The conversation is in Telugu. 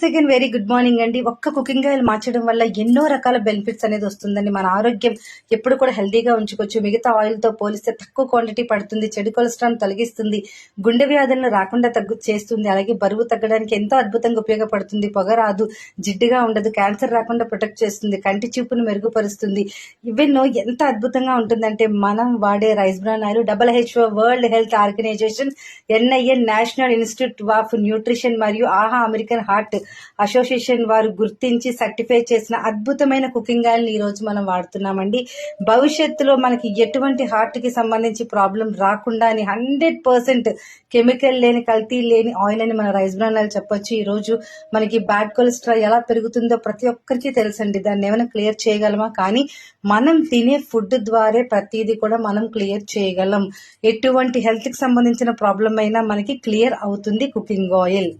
సెకండ్ వెరీ గుడ్ మార్నింగ్ అండి. ఒక్క కుకింగ్ ఆయిల్ మార్చడం వల్ల ఎన్నో రకాల బెనిఫిట్స్ అనేది వస్తుందండి. మన ఆరోగ్యం ఎప్పుడు కూడా హెల్తీగా ఉంచుకోవచ్చు. మిగతా ఆయిల్ తో పోలిస్తే తక్కువ క్వాంటిటీ పడుతుంది, చెడు కొలెస్ట్రాల్ తొలగిస్తుంది, గుండె వ్యాధులను రాకుండా చేస్తుంది, అలాగే బరువు తగ్గడానికి ఎంతో అద్భుతంగా ఉపయోగపడుతుంది, పొగ రాదు, జిడ్డుగా ఉండదు, క్యాన్సర్ రాకుండా ప్రొటెక్ట్ చేస్తుంది, కంటి చూపును మెరుగుపరుస్తుంది. ఇవెన్నో ఎంత అద్భుతంగా ఉంటుందంటే మనం వాడే rice bran oil WHO world health organisation, NIN national institute of nutrition మరియు ఆహా అమెరికన్ హార్ట్ అసోసియేషన్ వారు గుర్తించి సర్టిఫై చేసిన అద్భుతమైన కుకింగ్ ఆయిల్ ఈ రోజు మనం వాడుతున్నామండి. భవిష్యత్తులో మనకి ఎటువంటి హార్ట్ కి సంబంధించి ప్రాబ్లం రాకుండా అని 100% కెమికల్ లేని, కల్తీ లేని ఆయిల్ అని మన రైస్ బ్రాన్ ఆయిల్ చెప్పొచ్చు. ఈ రోజు మనకి బ్యాడ్ కొలెస్ట్రాల్ ఎలా పెరుగుతుందో ప్రతి ఒక్కరికి తెలుసండి. దాన్ని ఏమైనా క్లియర్ చేయగలమా? కానీ మనం తినే ఫుడ్ ద్వారా ప్రతిదీ కూడా మనం క్లియర్ చేయగలం. ఎటువంటి హెల్త్ కి సంబంధించిన ప్రాబ్లం అయినా మనకి క్లియర్ అవుతుంది కుకింగ్ ఆయిల్.